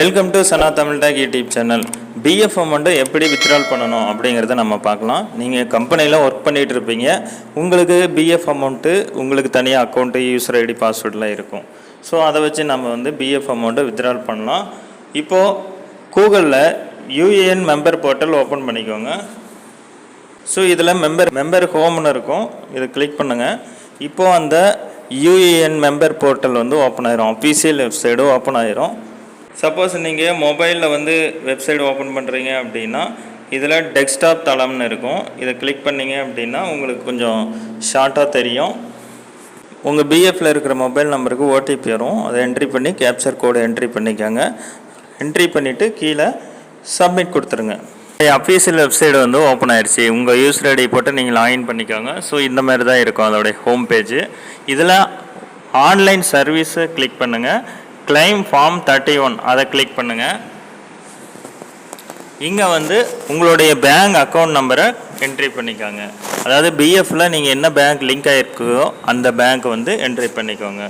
Welcome to Sana Tamil take YouTube channel. PF அமௌண்ட்டை எப்படி withdrawal பண்ணணும் அப்படிங்கிறத நம்ம பார்க்கலாம். நீங்கள் கம்பெனியில் ஒர்க் பண்ணிகிட்டு இருப்பீங்க, உங்களுக்கு பிஎஃப் அமௌண்ட்டு உங்களுக்கு தனியாக அக்கௌண்ட்டு, யூசர் ஐடி, பாஸ்வேர்டெலாம் இருக்கும். ஸோ அதை வச்சு நம்ம பிஎஃப் அமௌண்ட்டை வித்ட்ரால் பண்ணலாம். இப்போது கூகுளில் யூஏஎன் மெம்பர் போர்ட்டல் ஓப்பன் பண்ணிக்கோங்க. ஸோ இதில் மெம்பர் ஹோம்னு இருக்கும், இதை கிளிக் பண்ணுங்கள். இப்போது அந்த யூஏஎன் மெம்பர் போர்ட்டல் ஓப்பன் ஆயிரும், அஃபீஷியல் வெப்சைடு ஓப்பன் ஆயிரும். சப்போஸ் நீங்கள் மொபைலில் வெப்சைட் ஓப்பன் பண்ணுறீங்க அப்படின்னா இதில் டெஸ்க்டாப் தளம்னு இருக்கும், இதை கிளிக் பண்ணிங்க அப்படின்னா உங்களுக்கு கொஞ்சம் ஷார்ட்டாக தெரியும். உங்கள் பிஎஃப்பில் இருக்கிற மொபைல் நம்பருக்கு ஓடிபி வரும், அதை என்ட்ரி பண்ணி கேப்சர் கோடு என்ட்ரி பண்ணிக்கோங்க. என்ட்ரி பண்ணிவிட்டு கீழே சப்மிட் கொடுத்துருங்க. அஃபீஷியல் வெப்சைடு ஓப்பன் ஆயிடுச்சு. உங்கள் யூசர் ஐடி போட்டு நீங்கள் லாகின் பண்ணிக்கோங்க. ஸோ இந்த மாதிரி தான் இருக்கும் அதோடைய ஹோம் பேஜு. இதில் ஆன்லைன் சர்வீஸை கிளிக் பண்ணுங்கள். கிளைம் ஃபார்ம் 31 அதை கிளிக் பண்ணுங்கள். இங்கே உங்களுடைய பேங்க் அக்கௌண்ட் நம்பரை என்ட்ரி பண்ணிக்கோங்க. அதாவது பிஎஃப்பில் நீங்கள் என்ன பேங்க் லிங்க் ஆகிருக்கோ அந்த பேங்க் என்ட்ரி பண்ணிக்கோங்க.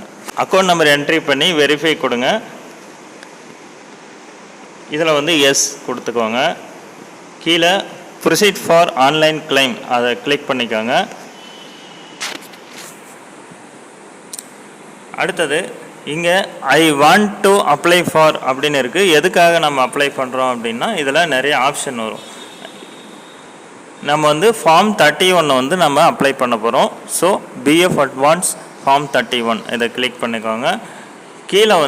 அக்கௌண்ட் நம்பர் என்ட்ரி பண்ணி வெரிஃபை கொடுங்க. இதில் எஸ் கொடுத்துக்கோங்க. கீழே ப்ரொசீட் ஃபார் ஆன்லைன் கிளைம் அதை கிளிக் பண்ணிக்கோங்க. அடுத்தது இங்கே I want to apply for அப்படின்னு இருக்குது. எதுக்காக நம்ம அப்ளை பண்ணுறோம் அப்படின்னா இதில் நிறைய ஆப்ஷன் வரும். நம்ம ஃபார்ம் 31 நம்ம அப்ளை பண்ண போகிறோம். ஸோ பிஎஃப் அட்வான்ஸ் ஃபார்ம் 31 இதை கிளிக் பண்ணிக்கோங்க. கீழே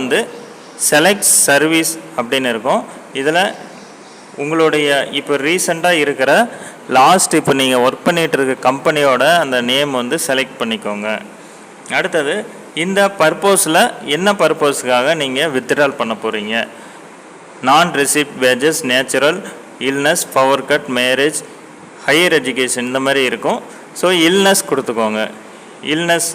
செலக்ட் சர்வீஸ் அப்படின்னு இருக்கும். இதில் உங்களுடைய இப்போ ரீசெண்டாக இருக்கிற லாஸ்ட் இப்போ நீங்கள் ஒர்க் பண்ணிகிட்டு இருக்க கம்பெனியோட அந்த நேம் செலக்ட் பண்ணிக்கோங்க. அடுத்தது இந்த பர்பஸில் என்ன பர்பஸுக்காக நீங்கள் வித்ட்ரால் பண்ண போகிறீங்க. நான் receipt wages, natural illness, power cut, marriage, higher education இந்த மாதிரி இருக்கும். ஸோ இல்னஸ் கொடுத்துக்கோங்க, இல்னஸ்.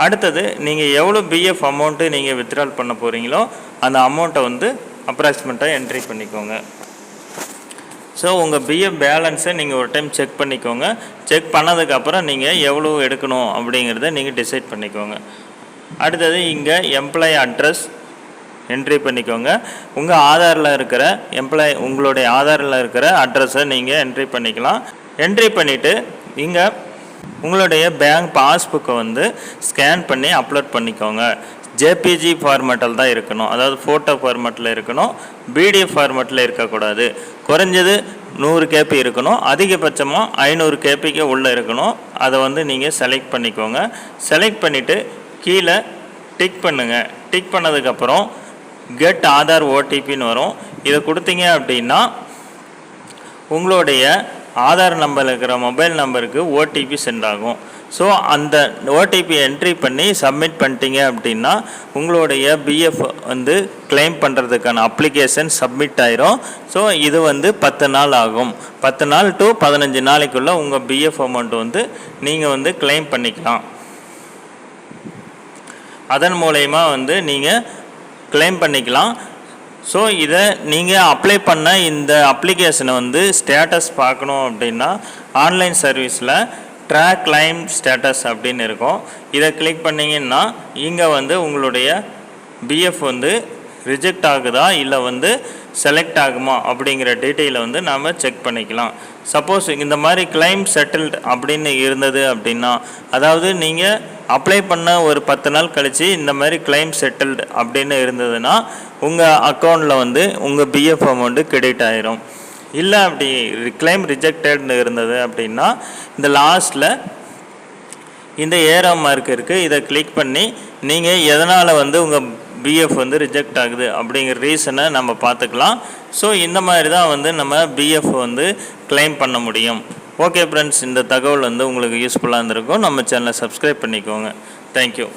அடுத்தது நீங்கள் எவ்வளோ பிஎஃப் அமௌண்ட்டு நீங்கள் வித்ட்ரால் பண்ண போகிறீங்களோ அந்த அமௌண்ட்டை அப்ராக்சிமேட்டாக என்ட்ரி பண்ணிக்கோங்க. ஸோ உங்கள் பிஎஃப் பேலன்ஸை நீங்கள் ஒரு டைம் செக் பண்ணிக்கோங்க. செக் பண்ணதுக்கப்புறம் நீங்கள் எவ்வளோ எடுக்கணும் அப்படிங்கிறத நீங்கள் டிசைட் பண்ணிக்கோங்க. அடுத்தது இங்கே எம்ப்ளாயி அட்ரஸ் என்ட்ரி பண்ணிக்கோங்க. உங்கள் ஆதாரில் இருக்கிற உங்களுடைய ஆதாரில் இருக்கிற அட்ரஸை நீங்கள் என்ட்ரி பண்ணிக்கலாம். என்ட்ரி பண்ணிவிட்டு இங்கே உங்களுடைய பேங்க் பாஸ்புக்கை ஸ்கேன் பண்ணி அப்லோட் பண்ணிக்கோங்க. ஜேபிஜி ஃபார்மேட்டில் தான் இருக்கணும், அதாவது ஃபோட்டோ ஃபார்மேட்டில் இருக்கணும், பிடிஎஃப் ஃபார்மேட்டில் இருக்கக்கூடாது. குறைஞ்சது 100 கேபி இருக்கணும், அதிகபட்சமாக 500 கேபிக்கு உள்ளே இருக்கணும். அதை நீங்கள் செலக்ட் பண்ணிக்கோங்க. செலக்ட் பண்ணிவிட்டு கீழே டிக் பண்ணுங்கள். டிக் பண்ணதுக்கப்புறம் கெட் ஆதார் ஓடிபின்னு வரும். இதை கொடுத்தீங்க அப்படின்னா உங்களுடைய ஆதார் நம்பரில் இருக்கிற மொபைல் நம்பருக்கு ஓடிபி சென்ட் ஆகும். ஸோ அந்த ஓடிபி என்ட்ரி பண்ணி சப்மிட் பண்ணிட்டீங்க அப்படின்னா உங்களுடைய பிஎஃப் கிளைம் பண்ணுறதுக்கான அப்ளிகேஷன் சப்மிட் ஆயிரும். ஸோ இது 10 நாள் ஆகும். 10 நாள் டு 15 நாளைக்குள்ளே உங்கள் பிஎஃப் அமௌண்ட் நீங்கள் கிளைம் பண்ணிக்கலாம். அதன் மூலயமா நீங்கள் கிளைம் பண்ணிக்கலாம். ஸோ இதை நீங்கள் அப்ளை பண்ண இந்த அப்ளிகேஷனை ஸ்டேட்டஸ் பார்க்கணும் அப்படின்னா ஆன்லைன் சர்வீஸில் ட்ராக் கிளைம் ஸ்டேட்டஸ் அப்படின்னு இருக்கும். இதை கிளிக் பண்ணிங்கன்னா இங்கே உங்களுடைய பிஎஃப் ரிஜெக்ட் ஆகுதா இல்லை செலக்ட் ஆகுமா அப்படிங்கிற டீட்டெயிலை நாம் செக் பண்ணிக்கலாம். சப்போஸ் இந்த மாதிரி கிளைம் செட்டில்டு அப்படின்னு இருந்தது அப்படின்னா, அதாவது நீங்கள் அப்ளை பண்ண ஒரு 10 நாள் கழித்து இந்த மாதிரி கிளைம் செட்டில்டு அப்படின்னு இருந்ததுன்னா உங்கள் அக்கௌண்ட்டில் உங்கள் பிஎஃப் அமௌண்ட்டு கிரெடிட் ஆயிரும். இல்லை அப்படி கிளைம் ரிஜெக்டட்னு இருந்தது அப்படின்னா இந்த லாஸ்ட்டில் இந்த ஏரோ மார்க் இருக்குது, இதை கிளிக் பண்ணி நீங்கள் எதனால் உங்கள் பிஎஃப் ரிஜெக்ட் ஆகுது அப்படிங்கிற ரீசனை நம்ம பார்த்துக்கலாம். ஸோ இந்த மாதிரி தான் நம்ம பிஎஃப் கிளைம் பண்ண முடியும். ஓகே ஃப்ரெண்ட்ஸ், இந்த தகவல் உங்களுக்கு யூஸ்ஃபுல்லாக இருந்திருக்கும். நம்ம சேனலை சப்ஸ்கிரைப் பண்ணிக்கோங்க. தேங்க்யூ.